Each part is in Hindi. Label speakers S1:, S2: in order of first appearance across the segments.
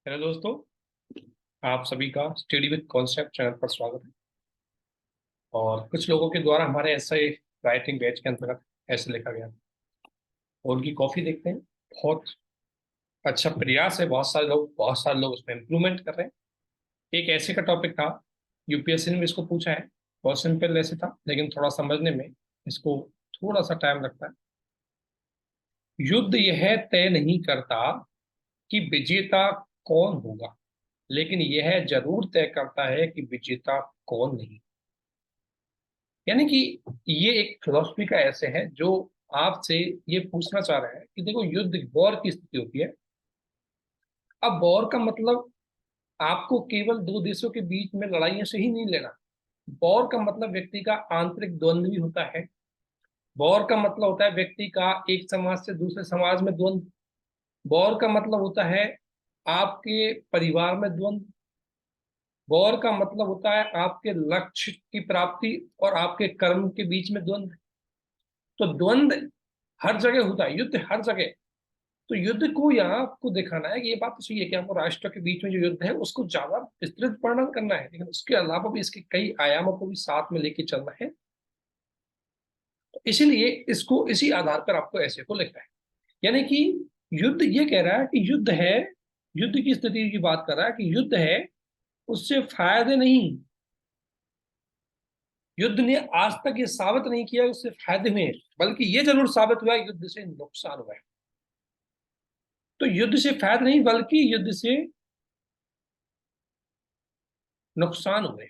S1: हेलो दोस्तों। आप सभी का स्टडी विद कॉन्सेप्ट चैनल पर स्वागत है। और कुछ लोगों के द्वारा हमारे ऐसे राइटिंग बैच के अंतर्गत ऐसे लिखा गया और उनकी कॉपी देखते हैं। बहुत अच्छा प्रयास है, बहुत सारे लोग उसमें इम्प्रूवमेंट कर रहे हैं। एक ऐसे का टॉपिक था, यूपीएससी ने भी इसको पूछा है। बहुत सिंपल ऐसे था, लेकिन थोड़ा समझने में इसको थोड़ा सा टाइम लगता है। युद्ध यह तय नहीं करता कि विजेता कौन होगा, लेकिन यह जरूर तय करता है कि विजेता कौन नहीं। यानी कि ये एक फिलोसफी का ऐसे है जो आपसे ये पूछना चाह रहा है कि देखो, युद्ध वॉर की स्थिति होती है। अब वॉर का मतलब आपको केवल दो देशों के बीच में लड़ाइयों से ही नहीं लेना। वॉर का मतलब व्यक्ति का आंतरिक द्वंद्व भी होता है। वॉर का मतलब होता है व्यक्ति का एक समाज से दूसरे समाज में द्वंद्व। वॉर का मतलब होता है आपके परिवार में द्वंद्व। वॉर का मतलब होता है आपके लक्ष्य की प्राप्ति और आपके कर्म के बीच में द्वंद्व। तो द्वंद्व हर जगह होता है, युद्ध हर जगह। तो युद्ध को यहाँ आपको दिखाना है कि ये बात तो सही है कि हमको राष्ट्र के बीच में जो युद्ध है उसको ज्यादा विस्तृत वर्णन करना है, लेकिन उसके अलावा भी इसके कई आयामों को भी साथ में लेके चलना है। तो इसीलिए इसको इसी आधार पर आपको ऐसे को लिखना है। यानी कि युद्ध ये कह रहा है कि युद्ध है, युद्ध की स्थिति की बात कर रहा है कि युद्ध है, उससे फायदे नहीं। युद्ध ने आज तक ये साबित नहीं किया कि उससे फायदे हुए हैं, बल्कि ये जरूर साबित हुआ है युद्ध से नुकसान हुआ है। तो युद्ध से फायदा नहीं बल्कि युद्ध से नुकसान हुए।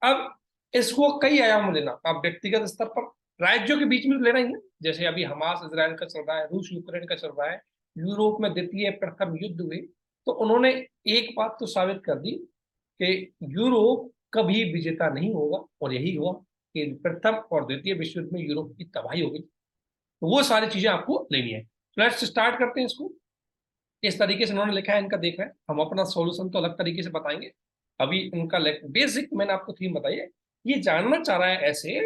S1: अब इसको कई आयाम में लेना, आप व्यक्तिगत स्तर पर, राज्यों के बीच में तो लेना ही है। जैसे अभी हमास इसराइल का चल रहा है, रूस यूक्रेन का चल रहा है, यूरोप में द्वितीय प्रथम युद्ध हुए। तो उन्होंने एक बात तो साबित कर दी कि यूरोप कभी विजेता नहीं होगा, और यही हुआ कि प्रथम और द्वितीय विश्व युद्ध में यूरोप की तबाही हो गई। तो वो सारी चीजें आपको लेनी है। लेट्स स्टार्ट करते हैं इसको। इस तरीके से उन्होंने लिखा है, इनका देख रहे हैं हम। अपना सॉल्यूशन तो अलग तरीके से बताएंगे। अभी इनका बेसिक मैंने आपको थीम बताई है। ये जानना चाह रहा है ऐसे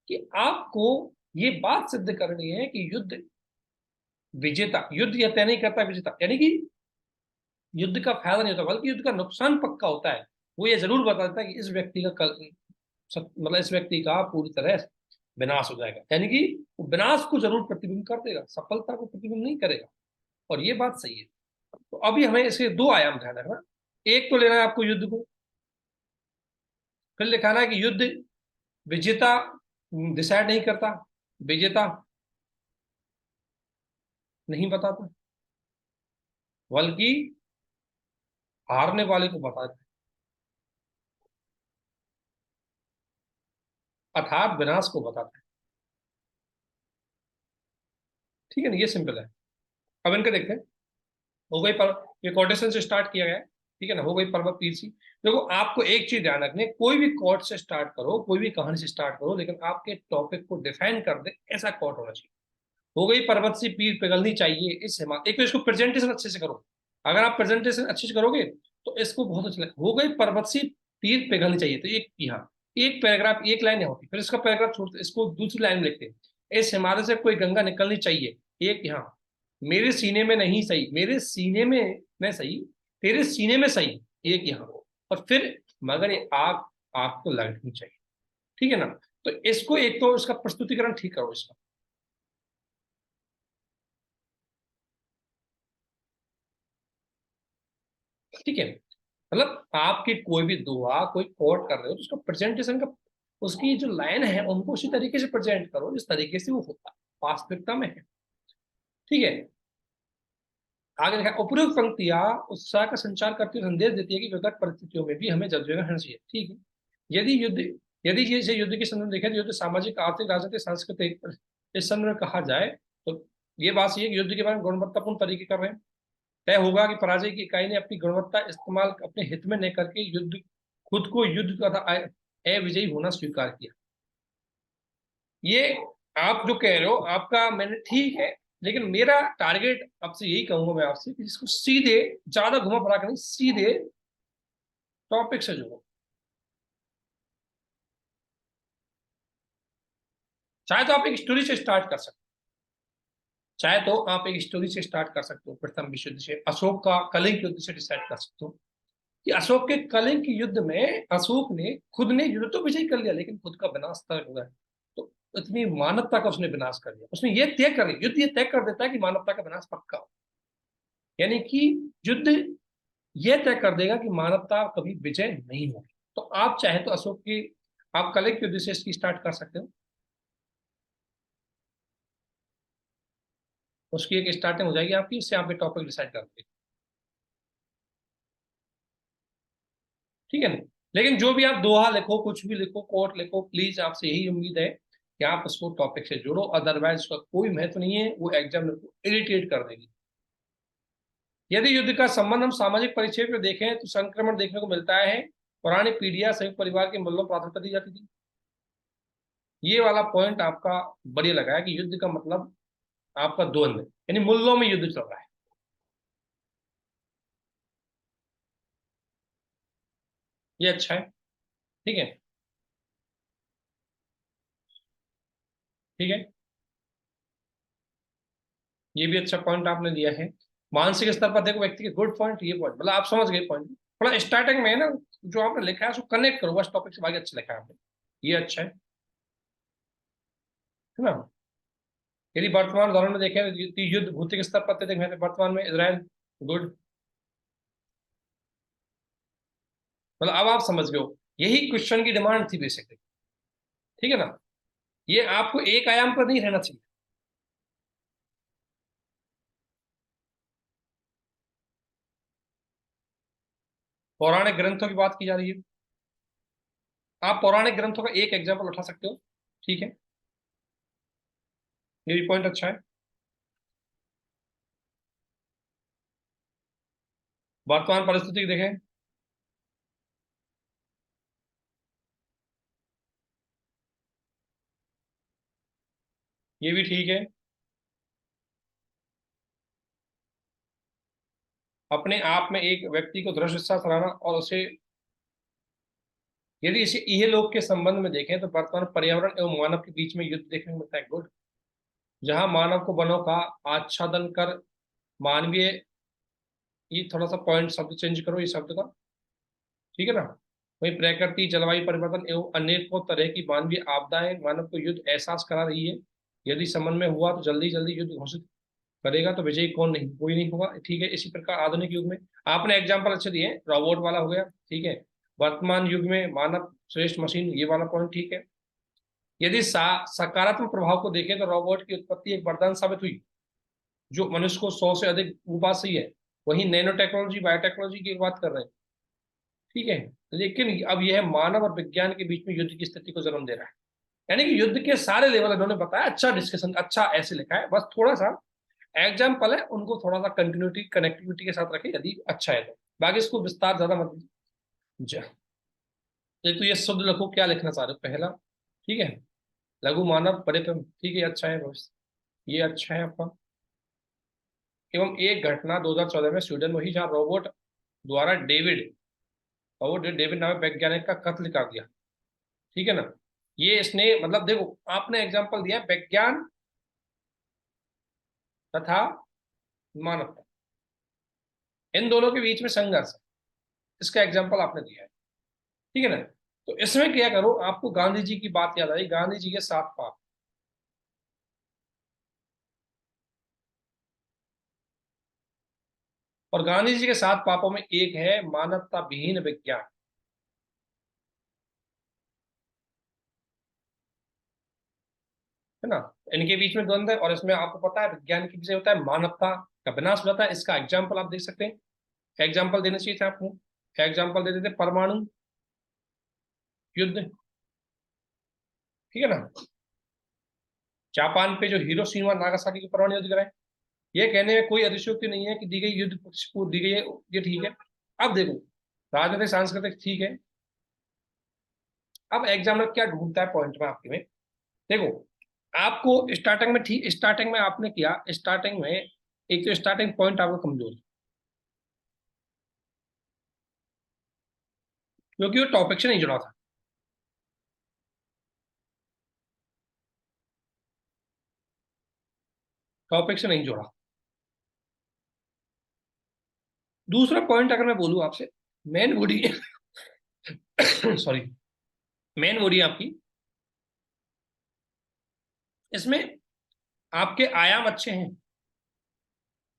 S1: कि आपको ये बात सिद्ध करनी है कि युद्ध विजेता, युद्ध यह तय नहीं करता विजेता, यानी कि युद्ध का फायदा नहीं होता बल्कि युद्ध का नुकसान पक्का होता है। वो ये जरूर बताता है कि इस व्यक्ति का मतलब इस व्यक्ति का पूरी तरह विनाश हो जाएगा, यानी कि वो विनाश को जरूर प्रतिबिंब कर देगा, सफलता को प्रतिबिंब नहीं करेगा। और ये बात सही है। तो अभी हमें इसके दो आयाम ध्यान रखना। एक तो लेना है आपको युद्ध को, फिर लिखाना है कि युद्ध विजेता डिसाइड नहीं करता, विजेता नहीं बताता, बल्कि हारने वाले को बताता है, अर्थात विनाश को बताता है। ठीक है ना, ये सिंपल है। अब इनका देखते हैं। हो गई पर, ये कोटेशन से स्टार्ट किया गया है। ठीक है ना, हो गई पर्वत तीर सी। देखो, आपको एक चीज ध्यान रखनी है, कोई भी कोट से स्टार्ट करो, कोई भी कहानी से स्टार्ट करो, लेकिन आपके टॉपिक को डिफाइन कर दे ऐसा कोट होना चाहिए। हो गई पर्वत सी पीर पिघलनी चाहिए इस हिमा, एक तो इसको प्रेजेंटेशन अच्छे से करो। अगर आप प्रेजेंटेशन अच्छे से करोगे तो इसको बहुत अच्छा लगेगा। हो गई पर्वत सी पीर पिघलनी चाहिए, तो एक यहाँ एक पैराग्राफ, एक लाइन यहाँ होती, फिर इसका पैराग्राफ छोड़ते, इसको दूसरी लाइन में लिखते हैं, इस हिमालय से कोई गंगा निकलनी चाहिए, एक यहाँ, मेरे सीने में नहीं सही, मेरे सीने में सही, तेरे सीने में सही, एक यहाँ, और फिर मगर ये आग, आग को लगनी चाहिए। ठीक है ना। तो इसको एक तो इसका प्रस्तुतिकरण ठीक करो इसका। ठीक है, मतलब आपकी कोई भी दुआ कोई कोट कर रहे हो तो उसका प्रेजेंटेशन का, उसकी जो लाइन है उनको उसी तरीके से प्रेजेंट करो जिस तरीके से वो होता है, वास्तविकता में है। ठीक है। आगे लिखा, उपयुक्त पंक्तियां उत्साह का संचार करती हुई संदेश देती है कि विकट परिस्थितियों में भी हमें जज्बे में रहना चाहिए। ठीक है। यदि युद्ध, यदि जैसे युद्ध के संदर्भ में देखें तो युद्ध सामाजिक, आर्थिक, राजनीतिक, सांस्कृतिक इस संदर्भ में कहा जाए तो ये बात सही है कि युद्ध के बारे में गुणवत्तापूर्ण तरीके कर रहे हैं। तय होगा कि पराजय की इकाई ने अपनी गुणवत्ता इस्तेमाल अपने हित में न करके युद्ध, खुद को युद्ध का अविजयी होना स्वीकार किया। ये आप जो कह रहे हो आपका, मैंने ठीक है, लेकिन मेरा टारगेट आपसे यही कहूंगा मैं आपसे कि जिसको सीधे, ज्यादा घुमा फिरा कर नहीं, सीधे टॉपिक से जोड़ो। चाहे तो आप एक स्टोरी से स्टार्ट कर सकते चाहे तो आप एक स्टोरी से स्टार्ट कर सकते हो, प्रथम विश्व युद्ध से, अशोक का कलिंग युद्ध से डिसाइड कर सकते हो कि अशोक के कलिंग के युद्ध में अशोक ने खुद ने युद्ध तो विजय कर लिया, लेकिन खुद का विनाश तय हो गया। तो इतनी मानवता का उसने विनाश कर दिया, उसने ये तय कर लिया, युद्ध ये तय कर देता है कि मानवता का विनाश पक्का हो। यानी कि युद्ध ये तय कर देगा कि मानवता कभी विजय नहीं होगी। तो आप चाहे तो अशोक की, आप कलिंग युद्ध से इसकी स्टार्ट कर सकते हो, उसकी एक स्टार्टिंग हो जाएगी आपकी, इससे आप टॉपिक डिसाइड करते हैं। ठीक है ना? लेकिन जो भी आप दोहा लिखो, कुछ भी लिखो, कोट लिखो, प्लीज आपसे यही उम्मीद है कि आप उसको टॉपिक से जोड़ो, अदरवाइज उसका कोई महत्व नहीं है, वो एग्जाम को इरिटेट कर देगी। यदि युद्ध का संबंध हम सामाजिक परिचय में देखें तो संक्रमण देखने को मिलता है। पुरानी पीढ़ियां संयुक्त परिवार के मूल्यों को प्राथमिकता दी जाती थी। ये वाला पॉइंट आपका बढ़िया लगा है कि युद्ध का मतलब आपका द्वंद्व, यानी मूल्यों में युद्ध चल रहा है। ये अच्छा है। ठीक है। ठीक है, ये भी अच्छा पॉइंट आपने दिया है। मानसिक स्तर पर देखो व्यक्ति के, गुड पॉइंट, ये पॉइंट मतलब आप समझ गए पॉइंट। थोड़ा स्टार्टिंग में है ना, जो आपने लिखा है उसको कनेक्ट करो बस टॉपिक से, बाकी अच्छा लिखा है आपने। ये अच्छा है ना? यदि वर्तमान उदाहरण में देखें तो युद्ध भौतिक स्तर पर देखें तो वर्तमान में इसराइल, गुड, मतलब अब आप समझ गए हो, यही क्वेश्चन की डिमांड थी बेसिकली। ठीक है ना? ये आपको एक आयाम पर नहीं रहना चाहिए। पौराणिक ग्रंथों की बात की जा रही है, आप पौराणिक ग्रंथों का एक एग्जाम्पल उठा सकते हो। ठीक है, ये भी पॉइंट अच्छा है। वर्तमान परिस्थिति देखें, ये भी ठीक है। अपने आप में एक व्यक्ति को दृढ़ विश्वास कराना और उसे, यदि इसे इहलोक के संबंध में देखें तो वर्तमान पर्यावरण एवं मानव के बीच में युद्ध देखने को मिलता है, गुड। जहां मानव को वनों का आच्छादन कर मानवीय, ये थोड़ा सा पॉइंट शब्द चेंज करो, ये शब्द का। ठीक है ना? वही प्रकृति, जलवायु परिवर्तन एवं अनेकों तरह की मानवीय आपदाएं मानव को युद्ध एहसास करा रही है। यदि संबंध में हुआ तो जल्दी जल्दी युद्ध घोषित करेगा तो विजयी कौन नहीं, कोई नहीं होगा। ठीक है, इसी प्रकार आधुनिक युग में आपने एग्जाम्पल अच्छे दिए, रोबोट वाला हो गया, ठीक है। वर्तमान युग में मानव श्रेष्ठ मशीन, ये वाला पॉइंट ठीक है। यदि सकारात्मक प्रभाव को देखें तो रोबोट की उत्पत्ति एक वरदान साबित हुई, जो मनुष्य को 100 से अधिक, वो बात सही है। वही नैनो टेक्नोलॉजी, बायोटेक्नोलॉजी की बात कर रहे हैं। ठीक है, लेकिन अब यह मानव और विज्ञान के बीच में युद्ध की स्थिति को जन्म दे रहा है। यानी कि युद्ध के सारे लेवल इन्होंने बताया, अच्छा डिस्कशन, अच्छा ऐसे लिखा है, बस थोड़ा सा एग्जाम्पल है, उनको थोड़ा सा कंटिन्यूटी कनेक्टिविटी के साथ रखें यदि अच्छा है तो, बाकी इसको विस्तार ज्यादा मत दीजिए। एक तो ये शब्द लिखो, क्या लिखना चाह रहे हो पहला। ठीक है, लघु मानव पर्यटन, ठीक है, अच्छा है बस, ये अच्छा है आपका। एवं एक घटना 2014 में स्वीडन में हुई जहां रोबोट द्वारा डेविड नामक वैज्ञानिक का कत्ल कर दिया। ठीक है ना? ये इसने मतलब देखो, आपने एग्जाम्पल दिया विज्ञान तथा मानवता, इन दोनों के बीच में संघर्ष, इसका एग्जाम्पल आपने दिया है। ठीक है ना? तो इसमें क्या करो, आपको गांधी जी की बात याद आई, गांधी जी के 7 पाप। और गांधी जी के 7 पापों में एक है मानवता विहीन विज्ञान। है ना? इनके बीच में द्वंद्व है, और इसमें आपको पता है विज्ञान की विषय होता है मानवता का विनाश हो जाता है। इसका एग्जाम्पल आप देख सकते हैं, एग्जाम्पल देना चाहिए था आपको, एग्जाम्पल दे देते परमाणु युद्ध। ठीक है ना? जापान पे जो हिरोशिमा नागासाकी की परमाणु युद्ध कराए, ये कहने में कोई अतिशयोक्ति नहीं है कि दी गई युद्ध को दी गई है, ये ठीक है। अब देखो, राजनीतिक सांस्कृतिक ठीक है। अब एग्जामिनर क्या ढूंढता है पॉइंट में आपके में, देखो, आपको स्टार्टिंग में, ठीक स्टार्टिंग में आपने किया, स्टार्टिंग में एक तो स्टार्टिंग पॉइंट आपका कमजोर है, क्योंकि वो टॉपिक से नहीं जुड़ा था। टॉपिक से नहीं जोड़ा। दूसरा पॉइंट अगर मैं बोलूं आपसे, main body sorry, main body आपकी, इसमें आपके आयाम अच्छे हैं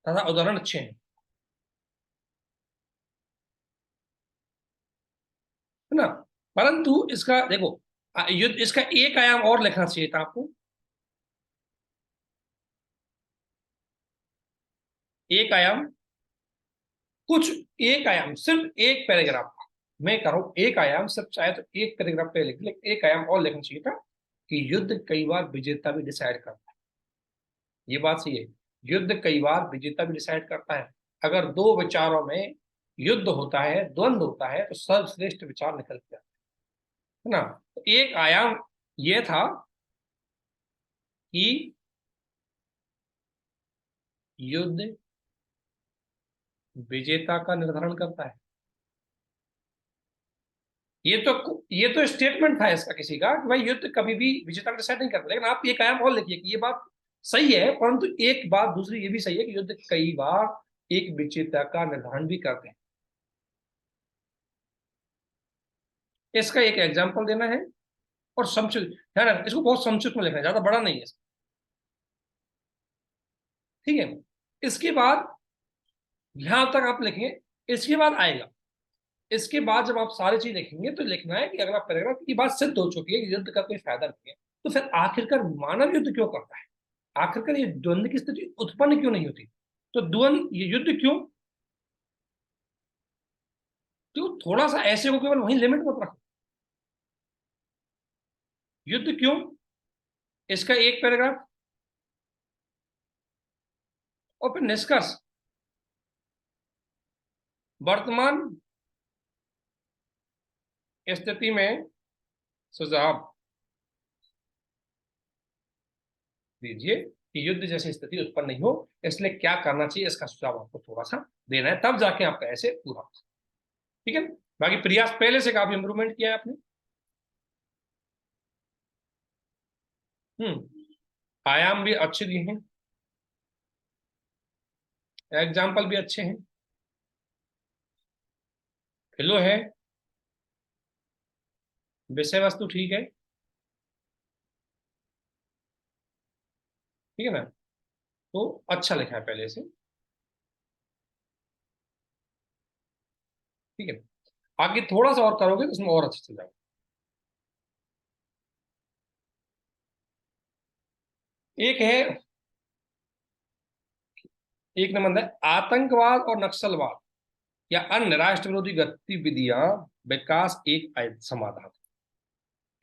S1: तथा उदाहरण अच्छे हैं, है ना। परंतु इसका देखो, युद्ध, इसका एक आयाम और लिखना चाहिए था आपको। एक आयाम, कुछ, एक आयाम, सिर्फ एक पैराग्राफ, मैं कह रहा हूं एक आयाम सिर्फ, चाहे तो एक पैराग्राफ पे लिख, लेकिन एक आयाम और लिखना चाहिए था कि युद्ध कई बार विजेता भी डिसाइड करता है। ये बात सही है, युद्ध कई बार विजेता भी डिसाइड करता है। अगर दो विचारों में युद्ध होता है, द्वंद्व होता है, तो सर्वश्रेष्ठ विचार निकल के आता है ना। तो एक आयाम ये था कि युद्ध विजेता का निर्धारण करता है। ये तो स्टेटमेंट था इसका किसी का कि भाई युद्ध कभी भी विजेता को डिसाइड नहीं करता, लेकिन आप एक आयाम और लिखिए कि ये बात सही है, परंतु एक बात दूसरी ये भी सही है कि युद्ध कई बार एक विजेता का निर्धारण भी करते हैं। इसका एक एग्जाम्पल देना है, और संक्षिप्त है ना, इसको बहुत संक्षिप्त में लिखना है, ज्यादा बड़ा नहीं है, ठीक है। इसके बाद यहां तक आप लिखेंगे, इसके बाद आएगा, इसके बाद जब आप सारी चीज लिखेंगे तो लिखना है कि अगला पैराग्राफ की बात सिद्ध हो चुकी है कि युद्ध का कोई फायदा नहीं है, तो फिर आखिरकार मानव युद्ध क्यों करता है, आखिरकार ये द्वंद्व की स्थिति उत्पन्न क्यों नहीं होती, तो द्वंद्व, ये युद्ध क्यों, तो थोड़ा सा ऐसे को केवल वहीं लिमिट मत रखो। युद्ध क्यों, इसका एक पैराग्राफ, और फिर निष्कर्ष, वर्तमान स्थिति में सुझाव दीजिए कि युद्ध जैसी स्थिति उत्पन्न नहीं हो, इसलिए क्या करना चाहिए, इसका सुझाव आपको थोड़ा सा देना है, तब जाके आपका ऐसे पूरा होगा, ठीक है। बाकी प्रयास पहले से काफी इंप्रूवमेंट किया है आपने। आयाम भी अच्छे दिए हैं, एग्जाम्पल भी अच्छे हैं, फिलो है, विषय वस्तु ठीक है, ठीक है ना, तो अच्छा लिखा है पहले से, ठीक है। आगे थोड़ा सा और करोगे तो उसमें और अच्छा चल जाएगा। एक है, एक नंबर है आतंकवाद और नक्सलवाद या अन्य राष्ट्र विरोधी गतिविधियां विकास एक समाधान,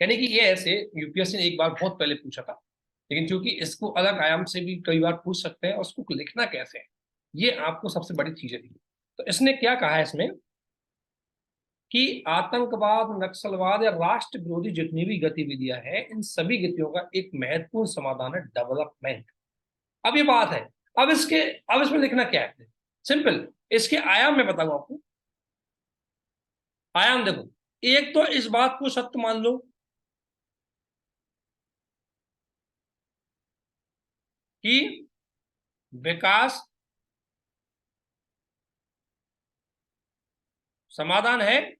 S1: यानी कि ये ऐसे यूपीएससी ने एक बार बहुत पहले पूछा था, लेकिन क्योंकि इसको अलग आयाम से भी कई बार पूछ सकते हैं और उसको लिखना कैसे है, ये आपको सबसे बड़ी चीजें थी। तो इसने क्या कहा है इसमें कि आतंकवाद, नक्सलवाद या राष्ट्र विरोधी जितनी भी गतिविधियां हैं, इन सभी गतियों का एक महत्वपूर्ण समाधान है डेवलपमेंट। अब ये बात है, अब इसमें लिखना क्या है, सिंपल, इसके आयाम में बताऊं आपको। आयाम देखो, एक तो इस बात को सत्य मान लो कि विकास समाधान है,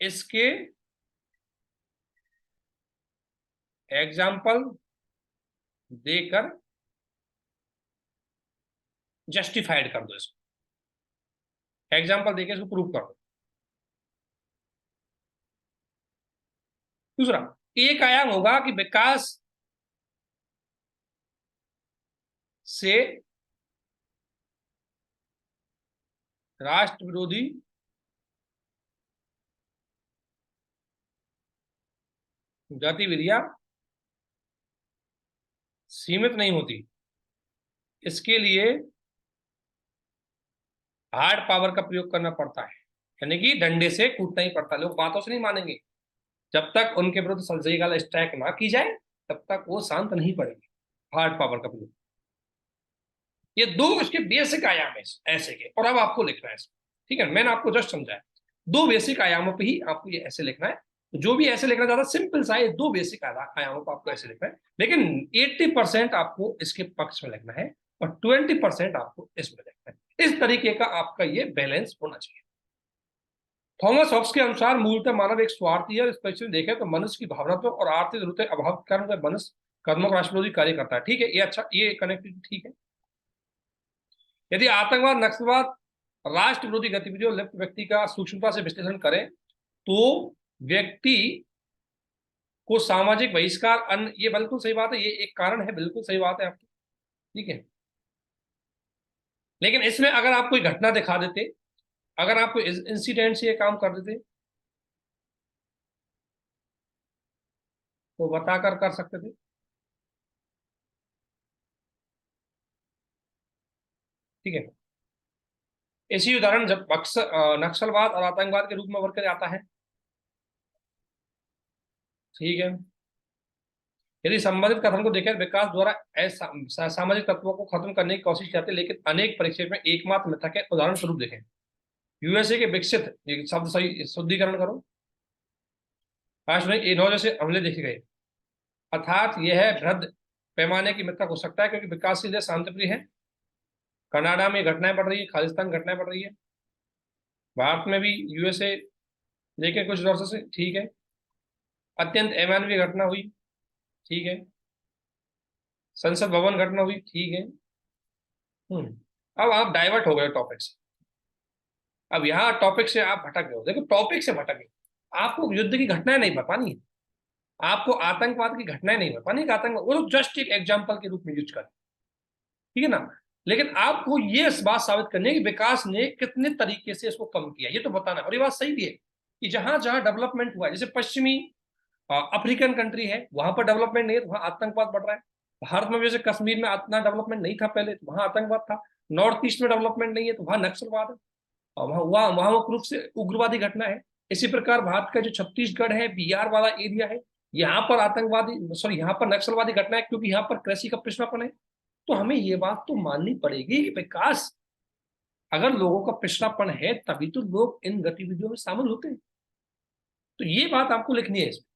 S1: इसके एग्जाम्पल देकर जस्टिफाइड कर दो, इसको एग्जाम्पल देकर इसको प्रूव कर दो। दूसरा, एक आयाम होगा कि विकास से राष्ट्र विरोधी गतिविधियां सीमित नहीं होती, इसके लिए हार्ड पावर का प्रयोग करना पड़ता है, यानी कि डंडे से कूटना ही पड़ता है, लोग बातों से नहीं मानेंगे, जब तक उनके विरुद्ध सर्जिकल स्ट्राइक ना की जाए तब तक वो शांत नहीं पड़ेंगे। हार्ड पावर का प्रयोग, ये दो इसके बेसिक आयाम है ऐसे के, और अब आपको लिखना है, ठीक है, मैंने आपको जस्ट समझाया, दो बेसिक आयामों पे ही आपको ये ऐसे लिखना है, तो जो भी ऐसे लिखना चाहता है, सिंपल सा ये दो बेसिक आयामों को आपको ऐसे लिखना है, लेकिन 80% आपको इसके पक्ष में लिखना है और 20% आपको इसमें लिखना है। इस तरीके का आपका ये बैलेंस होना चाहिए। थॉमस हॉब्स के अनुसार मूलतः मानव एक स्वार्थी है। इस परिस्थिति में देखें तो मनुष्य की भावनात्मक और आर्थिक जरूरतें अभाव के कारण मनुष्य कर्मों का राष्ट्रविरोधी कार्य करता है। ठीक है, ये अच्छा, ये कनेक्टिविटी ठीक है। यदि आतंकवाद, नक्सलवाद, राष्ट्र विरोधी गतिविधियों लिप्त व्यक्ति का सूक्ष्मता से विश्लेषण करें तो व्यक्ति को सामाजिक बहिष्कार, अन्य, ये बिल्कुल सही बात है, ये एक कारण है, बिल्कुल सही बात है आपकी, ठीक है। लेकिन इसमें अगर आप कोई घटना दिखा देते, अगर आप कोई इंसिडेंट से ये काम कर देते तो बताकर कर सकते थे, ठीक है। इसी उदाहरण जब नक्सलवाद और आतंकवाद के रूप में उभर कर आता है, ठीक है। यदि संबंधित कथन को देखें, विकास द्वारा सामाजिक तत्वों को खत्म करने की कोशिश करते हैं, लेकिन अनेक परिक्षेप में एकमात्र मिथक है। उदाहरण स्वरूप देखें, यूएसए के विकसित, ये शब्द सही शुद्धिकरण करो, राष्ट्र में इन्हों जैसे हमले देखे गए, अर्थात यह है बृहद पैमाने की मिथक हो सकता है क्योंकि विकासशील देश शांतिप्रिय है। कनाडा में घटनाएं बढ़ रही है, खालिस्तान घटनाएं बढ़ रही है, भारत में भी यूएसए लेके कुछ वर्षों से, ठीक है। अत्यंत अमानवीय घटना हुई, ठीक है। संसद भवन घटना हुई, ठीक है। अब आप डाइवर्ट हो गए टॉपिक से। अब यहाँ टॉपिक से आप भटक गए हो, देखो टॉपिक से भटक गए। आपको युद्ध की घटनाएं नहीं बतानी है, आपको आतंकवाद की घटनाएं नहीं बतानी, आतंकवाद वो जस्ट एक एग्जाम्पल के रूप में यूज कर, ठीक है ना। लेकिन आपको ये इस बात साबित करनी है कि विकास ने कितने तरीके से इसको कम किया, ये तो बताना है। और ये बात सही भी है कि जहां जहां डेवलपमेंट हुआ है, जैसे पश्चिमी अफ्रीकन कंट्री है, वहां पर डेवलपमेंट नहीं है तो वहां आतंकवाद बढ़ रहा है। भारत में जैसे कश्मीर में इतना डेवलपमेंट नहीं था पहले, तो वहां आतंकवाद था। नॉर्थ ईस्ट में डेवलपमेंट नहीं है तो वहां नक्सलवाद है, और वहां वहां वहां मुख्य रूप से उग्रवादी घटना है। इसी प्रकार भारत का जो छत्तीसगढ़ है, बिहार वाला एरिया है, यहाँ पर आतंकवादी, सॉरी, यहाँ पर नक्सलवादी घटना है क्योंकि यहाँ पर कृषि का पिछड़ापन है। तो हमें ये बात तो माननी पड़ेगी कि विकास, अगर लोगों का पिछड़ापन है तभी तो लोग इन गतिविधियों में शामिल होते हैं। तो ये बात आपको लिखनी है इसमें।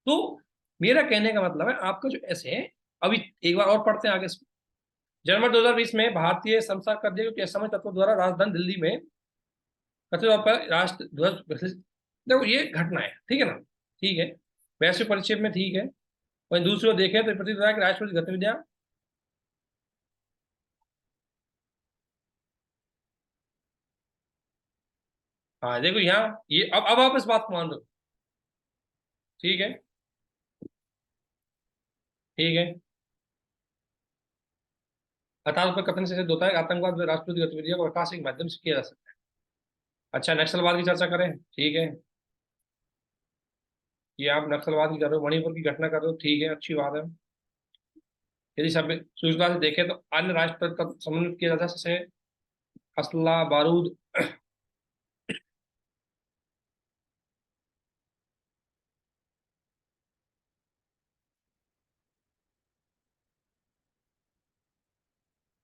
S1: तो मेरा कहने का मतलब है, आपका जो ऐसे है, अभी एक बार और पढ़ते हैं आगे इसमें। जनवरी 2020 में भारतीय संसद कर दिया कि असमय तत्वों द्वारा राजधानी दिल्ली में कथित तौर पर राष्ट्र ध्वज, देखो ये घटना है, ठीक है ना, ठीक है। वैश्विक परिक्षेप में ठीक है। वहीं दूसरी ओर देखें तो प्रतीत होता है कि राष्ट्रपति गतिविधियां, हाँ देखो यहाँ ये, अब आप इस बात को मान लो, ठीक है, ठीक है। अर्थात पर कथन से सिद्ध होता है कि आतंकवाद में राष्ट्रपति गतिविधियों का विकास एक माध्यम से किया जा सकता है। अच्छा, नक्सलवाद की चर्चा करें, ठीक है। ये आप नक्सलवाद की कर रहे हो, मणिपुर की घटना कर रहे हो, ठीक है, अच्छी बात है। यदि सब सूचना से देखें तो अन्य राष्ट्र पर समन्वित किया जाता है, जैसे असला, बारूद,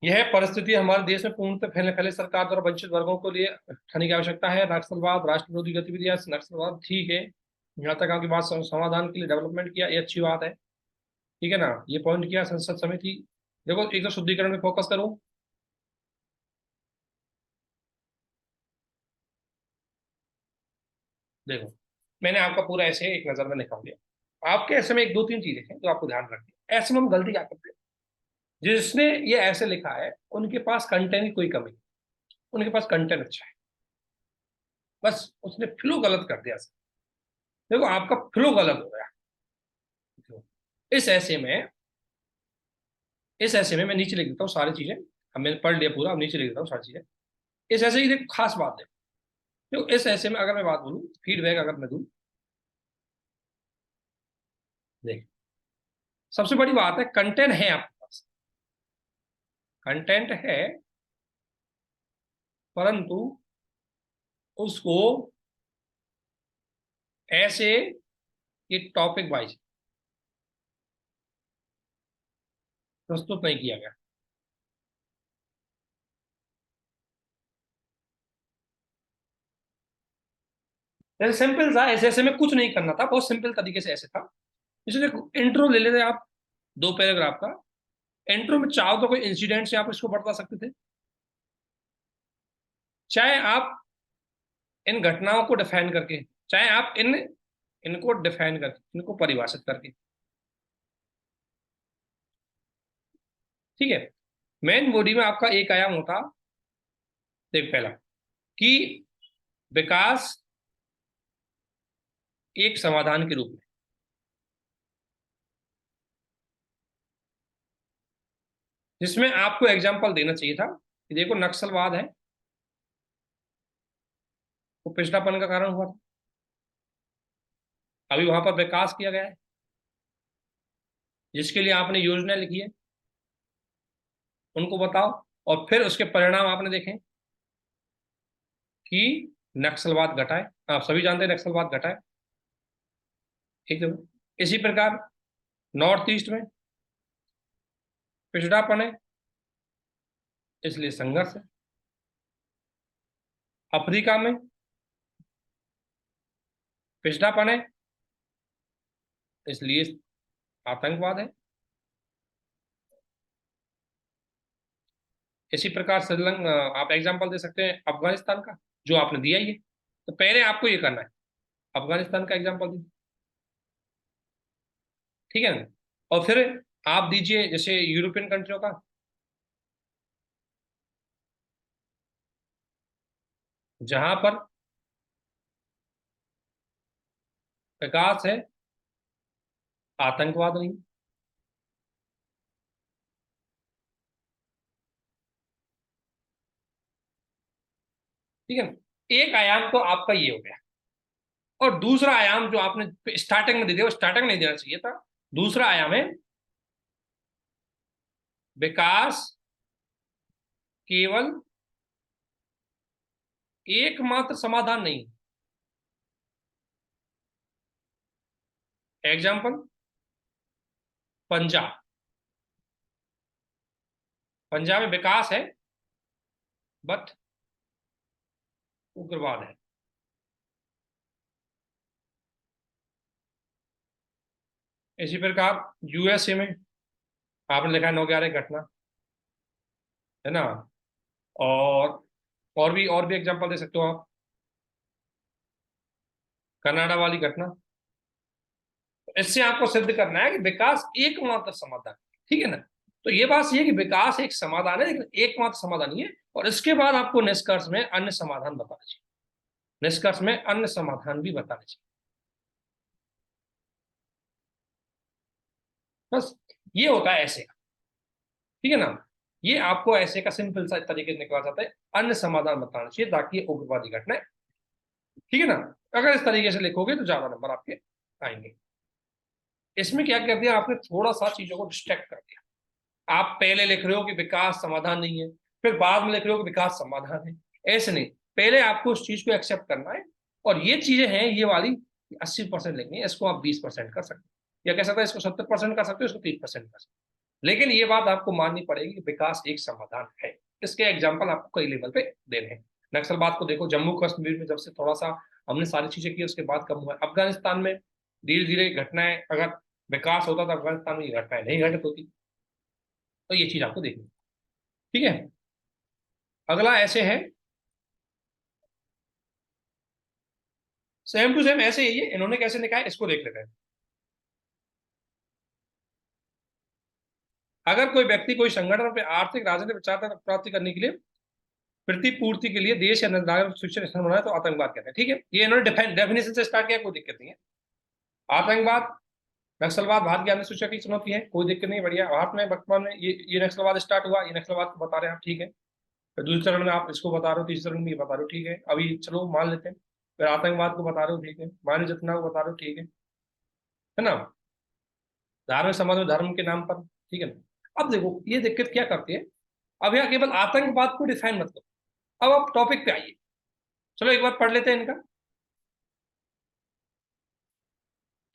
S1: यह परिस्थिति हमारे देश में पूर्णतः फैले फैले सरकार द्वारा वंचित वर्गों को लिए उठाने की आवश्यकता है। नक्सलवाद, राष्ट्र विरोधी गतिविधियां, नक्सलवाद, ठीक है। यहाँ तक आपकी बात, समाधान के लिए डेवलपमेंट किया, ये अच्छी बात है, ठीक है ना। ये पॉइंट किया, संसद समिति, देखो एक तो शुद्धिकरण में फोकस करो। देखो मैंने आपका पूरा ऐसे एक नजर में निकाल दिया। आपके ऐसे में एक दो तीन चीजें हैं जो आपको ध्यान रखनी है। ऐसे में हम गलती क्या करते हैं, जिसने ये ऐसे लिखा है उनके पास कंटेंट की कोई कमी नहीं, उनके पास कंटेंट अच्छा है, बस उसने फ्लो गलत कर दिया। देखो आपका फ्लो गलत हो गया। इस ऐसे में, इस ऐसे में मैं नीचे लिख देता हूँ सारी चीजें। अब मैंने पढ़ लिया पूरा, अब नीचे लिख देता हूँ सारी चीजें। इस ऐसे की देखो खास बात है, देखो इस ऐसे में अगर मैं बात बोलूँ, फीडबैक अगर मैं दूँ, देख, सबसे बड़ी बात है कंटेंट है आपके पास, कंटेंट है, परंतु उसको ऐसे ये टॉपिक वाइज प्रस्तुत नहीं किया गया। जैसे सिंपल था, ऐसे ऐसे में कुछ नहीं करना था, बहुत सिंपल तरीके से ऐसे था। इसलिए इंट्रो ले लेते आप, 2 पैराग्राफ का। इंट्रो में चाहो तो कोई इंसिडेंट से आप इसको बता सकते थे, चाहे आप इन घटनाओं को डिफाइन करके, चाहे आप इनको डिफाइन करके, इनको परिभाषित करके। ठीक है। मेन बॉडी में आपका एक आयाम होता, देख पहला, कि विकास एक समाधान के रूप में, जिसमें आपको एग्जाम्पल देना चाहिए था कि देखो नक्सलवाद है, वो पिछड़ापन का कारण हुआ था, अभी वहां पर विकास किया गया है, जिसके लिए आपने योजना लिखी है, उनको बताओ। और फिर उसके परिणाम आपने देखे कि नक्सलवाद घटा है, आप सभी जानते हैं नक्सलवाद घटा है। ठीक है। इसी प्रकार नॉर्थ ईस्ट में पिछड़ापन है, इसलिए संघर्ष है। अफ्रीका में पिछड़ापन है, इसलिए आतंकवाद है। इसी प्रकार श्रीलंका, आप एग्जाम्पल दे सकते हैं अफगानिस्तान का, जो आपने दिया ही है। तो पहले आपको ये करना है, अफगानिस्तान का एग्जाम्पल दीजिए। ठीक है ना। और फिर आप दीजिए जैसे यूरोपियन कंट्रियों का, जहां पर विकास है, आतंकवाद नहीं। ठीक है ना? एक आयाम तो आपका ये हो गया। और दूसरा आयाम जो आपने स्टार्टिंग में दे दिया, वो स्टार्टिंग नहीं देना चाहिए था। दूसरा आयाम है विकास केवल एकमात्र समाधान नहीं। एग्जाम्पल, पंजाब। पंजाब में विकास है, बट उग्रवाद है। इसी प्रकार यूएसए में आपने लिखा है 9/11 घटना, है ना। और और भी एग्जांपल दे सकते हो आप, कनाडा वाली घटना। इससे आपको सिद्ध करना है कि विकास एकमात्र समाधान है। ठीक है ना। तो ये बात सही है कि विकास एक समाधान है, लेकिन एकमात्र समाधान नहीं है। और इसके बाद आपको निष्कर्ष में अन्य समाधान बताना चाहिए, निष्कर्ष में अन्य समाधान भी बताना चाहिए। बस ये होता है ऐसे का। ठीक है ना। ये आपको ऐसे का सिंपल सा तरीके से निकला जाता है, अन्य समाधान बताना चाहिए, ताकि ये उग्रवादी घटना है। ठीक है ना। अगर इस तरीके से लिखोगे तो ज्यादा नंबर आपके आएंगे। इसमें क्या कर दिया आपने, थोड़ा सा चीजों को डिस्ट्रैक्ट कर दिया। आप पहले लिख रहे हो कि विकास समाधान नहीं है, फिर बाद में लिख रहे हो कि विकास समाधान है। ऐसे नहीं, पहले आपको उस चीज को एक्सेप्ट करना है। और ये चीजें हैं ये वाली 80% लिखनी है, इसको आप 20% कर सकते हो, या कह सकते हैं इसको 70% कर सकते हो, इसको 30% कर सकते हो। लेकिन ये बात आपको माननी पड़ेगी कि विकास एक समाधान है। इसके एग्जाम्पल आपको कई लेवल पे देने हैं। नक्सलवाद को देखो, जम्मू कश्मीर में जब से थोड़ा सा हमने सारी चीजें की, उसके बाद कम हुआ है। अफगानिस्तान में धीरे धीरे घटनाएं, अगर विकास होता तो अफगानिस्तान में ये घटनाएं नहीं घटित होती। तो ये चीज आपको देखनी है। ठीक है। अगला ऐसे है, सेम टू सेम ऐसे ही है, इन्होंने कैसे लिखा है इसको देख लेते हैं। अगर कोई व्यक्ति कोई संगठन पे आर्थिक राजनीतिक विचारधारा प्राप्ति करने के लिए प्रतिपूर्ति के लिए देश या नागरिक शिक्षण स्थान बनाए तो आतंकवाद कहते हैं। ठीक है, ये इन्होंने डेफिनेशन से स्टार्ट किया, कोई दिक्कत नहीं है। आतंकवाद, नक्सलवाद भारत की अन्य सूचना की चुनौती है, कोई दिक्कत नहीं, बढ़िया। भारत में वर्तमान में ये नक्सलवाद स्टार्ट हुआ, ये नक्सलवाद को बता रहे हैं आप, ठीक है। फिर दूसरे चरण में आप इसको बता रहे हो, तीसरे चरण में ये बता रहे हो, ठीक है। अभी चलो मान लेते हैं, फिर आतंकवाद को बता रहे हो, ठीक है। मानव जितना को बता रहे हो, ठीक है ना। धार्मिक समाज में धर्म के नाम पर, ठीक है ना। अब देखो ये दिक्कत क्या करती है, अब यहाँ केवल आतंकवाद को डिफाइन मत करो, अब आप टॉपिक पे आइए। चलो एक बार पढ़ लेते हैं इनका।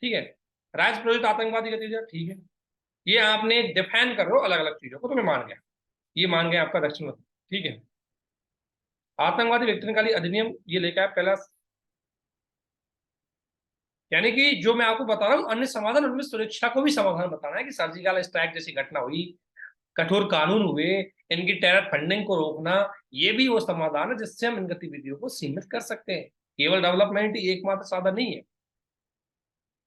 S1: ठीक है। राज्य प्रेरित आतंकवादी गतिविधियां, ठीक है। ये आपने डिफाइन कर रहे हो अलग अलग चीजों को, तो मैं मान गया, ये मान गया आपका दक्षिण। ठीक है। आतंकवादी व्यक्तिकाली अधिनियम ये लेकर है पहला, यानी कि जो मैं आपको बता रहा हूँ अन्य समाधान, उनमें सुरक्षा को भी समाधान बताना है कि सर्जिकल स्ट्राइक जैसी घटना हुई, कठोर कानून हुए, इनकी टेरर फंडिंग को रोकना, ये भी वो समाधान है जिससे हम इन गतिविधियों को सीमित कर सकते हैं। केवल डेवलपमेंट ही एकमात्र साधन नहीं है।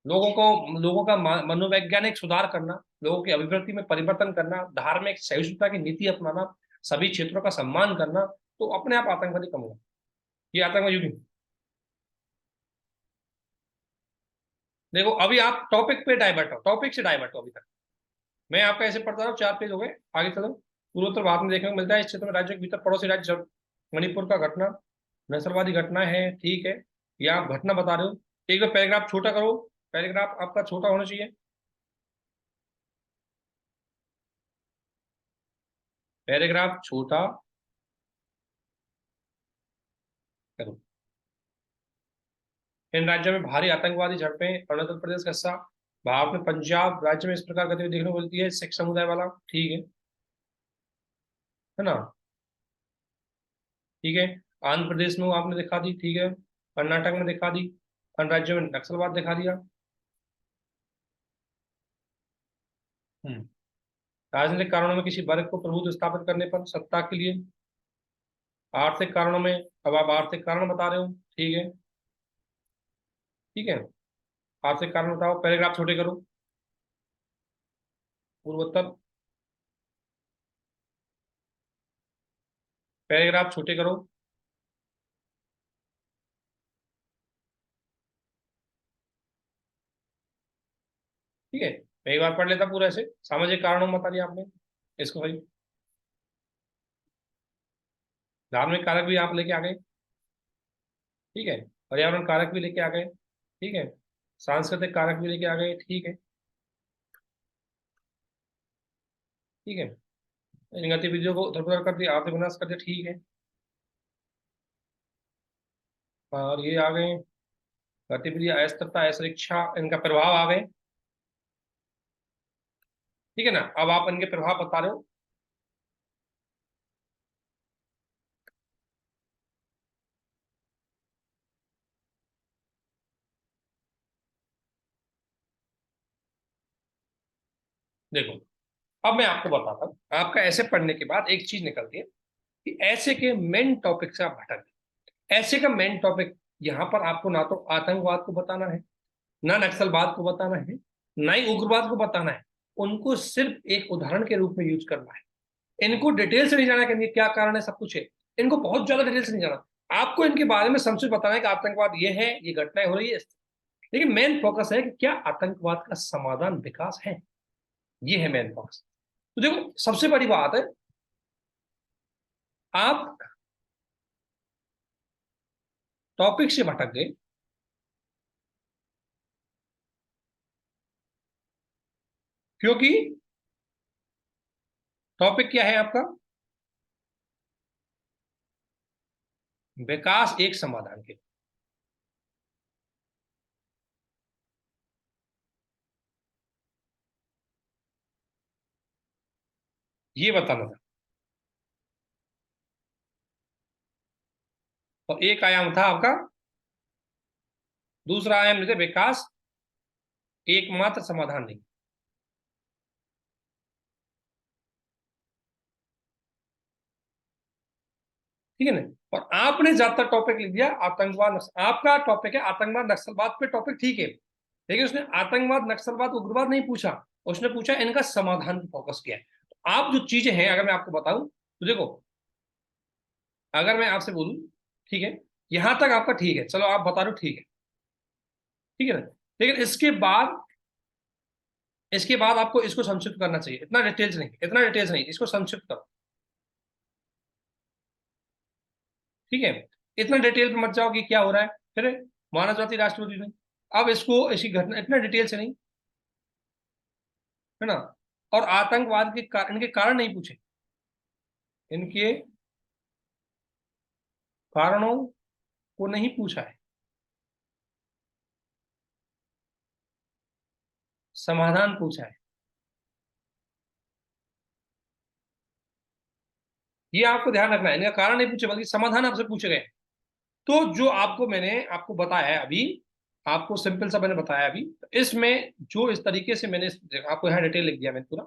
S1: लोगों का मनोवैज्ञानिक सुधार करना, लोगों की अभिवृत्ति में परिवर्तन करना, धार्मिक सहिष्णुता की नीति अपनाना, सभी क्षेत्रों का सम्मान करना, तो अपने आप आतंकवादी कम होगा। ये आतंकवादी नहीं। देखो अभी आप टॉपिक पे डाइवर्ट हो, टॉपिक से डाइवर्ट हो अभी तक। मैं आपका ऐसे पढ़ता रहा हूँ, 4 पेज हो गए, आगे चलो। पूर्वोत्तर भारत में देखने को मिलता है, इस क्षेत्र में राज्यों के भीतर पड़ोसी राज्य मणिपुर का घटना नक्सलवादी घटना है, ठीक है। ये आप घटना बता रहे हो। एक बार पैराग्राफ छोटा करो, पैराग्राफ आपका छोटा होना चाहिए। पैराग्राफ छोटा करो। इन राज्यों में भारी आतंकवादी झड़पें, अरुणाचल प्रदेश का हिस्सा, भारत में पंजाब राज्य में इस प्रकार गतिविधि देखने को मिलती है, सिख समुदाय वाला, ठीक है ना, ठीक है। आंध्र प्रदेश में वो आपने दिखा दी, ठीक है। कर्नाटक में दिखा दी, अन्य राज्यों में नक्सलवाद दिखा दिया। हम्म। राजनीतिक कारणों में किसी वर्ग को प्रभुत्व स्थापित करने पर, सत्ता के लिए। आर्थिक कारणों में, अब आप आर्थिक कारण बता रहे हो, ठीक है, ठीक है। आर्थिक कारण बताओ, पैराग्राफ छोटे करो। पूर्वोत्तर, पैराग्राफ छोटे करो, ठीक है। मैं एक बार पढ़ लेता पूरा ऐसे। सामाजिक कारणों में बता दिया आपने इसको भाई। धार्मिक कारक भी आप लेके आ गए, ठीक है। पर्यावरण कारक भी लेके आ गए, ठीक है। सांस्कृतिक कारक भी लेके आ गए, ठीक है, ठीक है। इन गतिविधियों को उथल कर दिया, आर्थिक विनाश कर दिया, ठीक है। और ये आ गए गतिविधि, अस्थिरता, असुरक्षा, इनका प्रभाव आ गए, ठीक है ना। अब आप इनके प्रभाव बता रहे हो। देखो अब मैं आपको बताता हूँ, आपका ऐसे पढ़ने के बाद एक चीज निकलती है कि ऐसे के मेन टॉपिक से आप भटक गए। ऐसे का मेन टॉपिक यहाँ पर आपको ना तो आतंकवाद को बताना है, ना नक्सलवाद को बताना है, ना ही उग्रवाद को बताना है। उनको सिर्फ एक उदाहरण के रूप में यूज करना है। इनको डिटेल से नहीं जाना कि क्या कारण है, सब कुछ है। इनको बहुत ज्यादा डिटेल से नहीं जाना। आपको इनके बारे में संक्षिप्त बताना है कि आतंकवाद ये है, ये घटनाएं हो रही है। लेकिन मेन फोकस है कि क्या आतंकवाद का समाधान विकास है, ये है मेन फोकस। तो देखो सबसे बड़ी बात है, आप टॉपिक से भटक गए, क्योंकि टॉपिक क्या है आपका, विकास एक समाधान के। ये बताना था। और एक आयाम था आपका, दूसरा आयाम लेते विकास एकमात्र समाधान नहीं। ठीक है ना। और आपने ज्यादातर टॉपिक लिख दिया आतंकवाद आपका टॉपिक है आतंकवाद नक्सलवाद पे टॉपिक, ठीक है। लेकिन उसने आतंकवाद नक्सलवाद उग्रवाद नहीं पूछा, उसने पूछा इनका समाधान पर फोकस किया है। तो आप जो चीजें हैं अगर मैं आपको बताऊं तो देखो, अगर मैं आपसे बोलूं, ठीक है, यहां तक आपका ठीक है, चलो आप बता रहे हो, ठीक है, ठीक है ना। लेकिन इसके बाद आपको इसको संक्षिप्त करना चाहिए, इतना डिटेल्स नहीं, इतना डिटेल्स नहीं, इसको संक्षिप्त करो, ठीक है। इतना डिटेल में मत जाओ कि क्या हो रहा है, फिर मानव जाति राष्ट्रपति ने, अब इसको ऐसी घटना इतना डिटेल से नहीं, है ना। और आतंकवाद के इनके कारण नहीं पूछे, इनके कारणों को नहीं पूछा है, समाधान पूछा है। ये आपको ध्यान रखना है, इनका कारण नहीं पूछे बल्कि समाधान आपसे पूछे गए। तो जो आपको मैंने आपको बताया है अभी, आपको सिंपल सा मैंने बताया अभी। तो इसमें जो इस तरीके से मैंने आपको यहाँ डिटेल लिख दिया मैंने पूरा,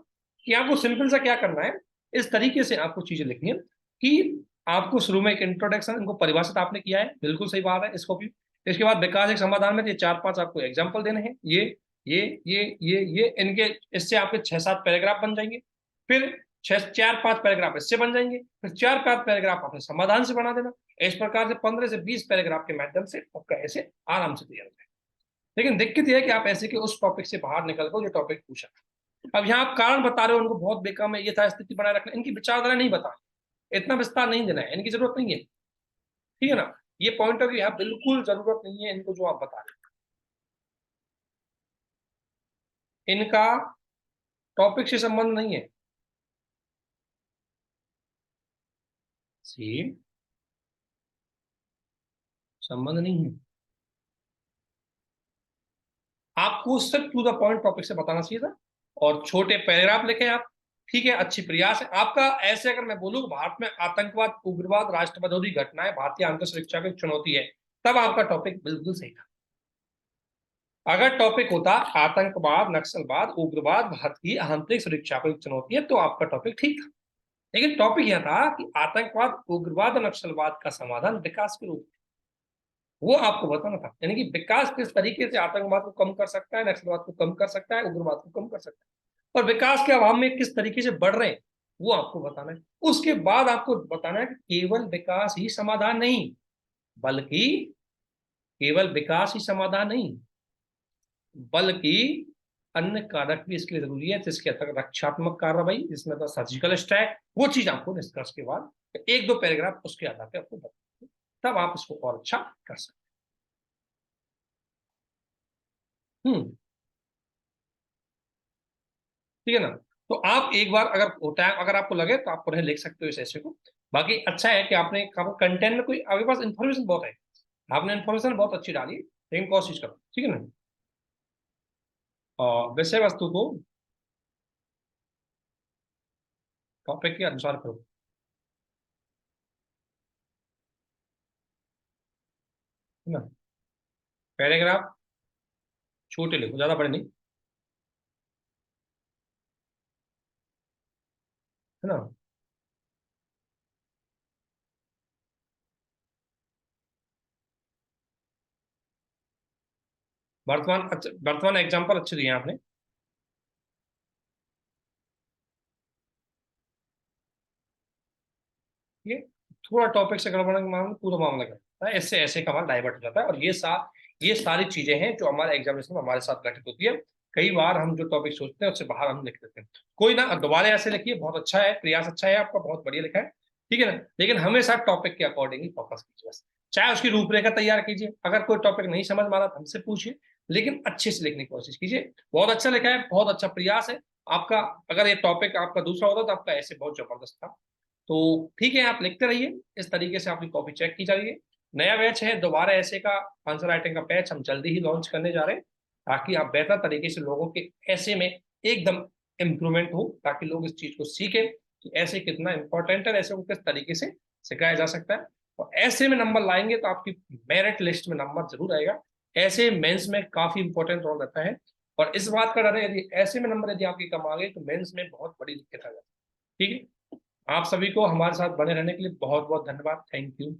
S1: कि आपको सिंपल सा क्या करना है, इस तरीके से आपको चीजें लिखनी है कि आपको शुरू में एक इंट्रोडक्शन, इनको परिभाषित आपने किया है, बिल्कुल सही बात है, इसको भी। इसके बाद विकास एक समाधान में ये 4-5 आपको एग्जाम्पल देने हैं, ये इनके, इससे आपके 6-7 पैराग्राफ बन जाएंगे। फिर 4-5 पैराग्राफ इससे बन जाएंगे, फिर 4-5 पैराग्राफ आपने समाधान से बना देना। इस प्रकार से 15 से 20 पैराग्राफ के माध्यम से आपका ऐसे आराम से तैयार हो जाए। लेकिन दिक्कत यह है कि आप ऐसे के उस टॉपिक से बाहर निकल गए जो टॉपिक पूछा। अब यहाँ आप कारण बता रहे हो, उनको बहुत बेकाम है, ये था स्थिति बनाए रखना, इनकी विचारधारा नहीं बता, इतना विस्तार नहीं देना है, इनकी जरूरत नहीं है, ठीक है ना। ये पॉइंट ऑफ व्यू यहाँ बिल्कुल जरूरत नहीं है इनको, जो आप बता रहे हो इनका टॉपिक से संबंध नहीं है। सी संबंध नहीं है, आपको सिर्फ टू द पॉइंट टॉपिक से बताना चाहिए था, और छोटे पैराग्राफ लिखे आप, ठीक है, अच्छी प्रयास है आपका। ऐसे अगर मैं बोलूँ भारत में आतंकवाद, उग्रवाद, राष्ट्रविरोधी घटनाएं भारतीय आंतरिक सुरक्षा की चुनौती है, तब आपका टॉपिक बिल्कुल सही था। अगर टॉपिक होता आतंकवाद, नक्सलवाद, उग्रवाद भारतीय आंतरिक सुरक्षा की चुनौती है, तो आपका टॉपिक ठीक था। लेकिन टॉपिक यह था कि आतंकवाद, उग्रवाद और नक्सलवाद का समाधान विकास के रूप में, वो आपको बताना था। यानी कि विकास किस तरीके से आतंकवाद को कम कर सकता है, नक्सलवाद को कम कर सकता है, उग्रवाद को कम कर सकता है, और विकास के अभाव में किस तरीके से बढ़ रहे हैं, वो आपको बताना है। उसके बाद आपको बताना है कि केवल विकास ही समाधान नहीं, बल्कि केवल विकास ही समाधान नहीं, बल्कि अन्य कारक भी इसके लिए जरूरी है, जिसके तक रक्षात्मक कार्रवाई, जिसमें तो सर्जिकल स्ट्राइक, वो चीज आपको डिस्कस के बाद 1-2 पैराग्राफ उसके आधार पर आपको बताना, तब आप इसको और अच्छा कर सकते हैं। ठीक है ना। तो आप एक बार अगर होता है, अगर आपको लगे तो आप उन्हें लिख सकते हो इस ऐसे को। बाकी अच्छा है कि आपने कंटेंट में कोई, आपके पास इन्फॉर्मेशन बहुत है, आपने इन्फॉर्मेशन बहुत अच्छी डाली, लेकिन कोशिश करो, ठीक है ना, और विषय वस्तु को टॉपिक के अनुसार करो, है ना। पैराग्राफ छोटे लिखो, ज्यादा बड़े नहीं, है ना। वर्तमान एग्जाम्पल अच्छे दिए हैं आपने। ये थोड़ा टॉपिक से गड़बड़ मामला, पूरा मामला करता है, इससे ऐसे का हमारा डाइवर्ट हो जाता है, और ये सारी चीजें हैं जो हमारे एग्जामिनेशन में हमारे साथ घटित होती है। कई बार हम जो टॉपिक सोचते हैं उससे बाहर हम लिख देते हैं। कोई ना, दोबारा ऐसे लिखिए, बहुत अच्छा है, प्रयास अच्छा है आपका, बहुत बढ़िया लिखा है, ठीक है ना। लेकिन हमेशा टॉपिक के अकॉर्डिंग ही फोकस कीजिए बस। चाहे उसकी रूपरेखा तैयार कीजिए, अगर कोई टॉपिक नहीं समझ में आ रहा तो हमसे पूछिए, लेकिन अच्छे से लिखने की कोशिश कीजिए। बहुत अच्छा लिखा है, बहुत अच्छा प्रयास है आपका। अगर ये टॉपिक आपका दूसरा होता तो आपका ऐसे बहुत जबरदस्त था। तो ठीक है, आप लिखते रहिए, इस तरीके से आपकी कॉपी चेक की जा रही है। नया बैच है, दोबारा ऐसे का आंसर राइटिंग का बैच हम जल्दी ही लॉन्च करने जा रहे हैं, ताकि आप बेहतर तरीके से लोगों के ऐसे में एकदम इम्प्रूवमेंट हो, ताकि लोग इस चीज को सीखें कि ऐसे कितना इंपॉर्टेंट है, ऐसे को किस तरीके से सिखाया जा सकता है। और ऐसे में नंबर लाएंगे तो आपकी मेरिट लिस्ट में नंबर जरूर आएगा। ऐसे मेंस में काफी इंपॉर्टेंट रोल रहता है, और इस बात का डर है यदि ऐसे में नंबर यदि आपके कम आ गए तो मेंस में बहुत बड़ी दिक्कत आ जाती है। ठीक है, आप सभी को हमारे साथ बने रहने के लिए बहुत बहुत धन्यवाद, थैंक यू।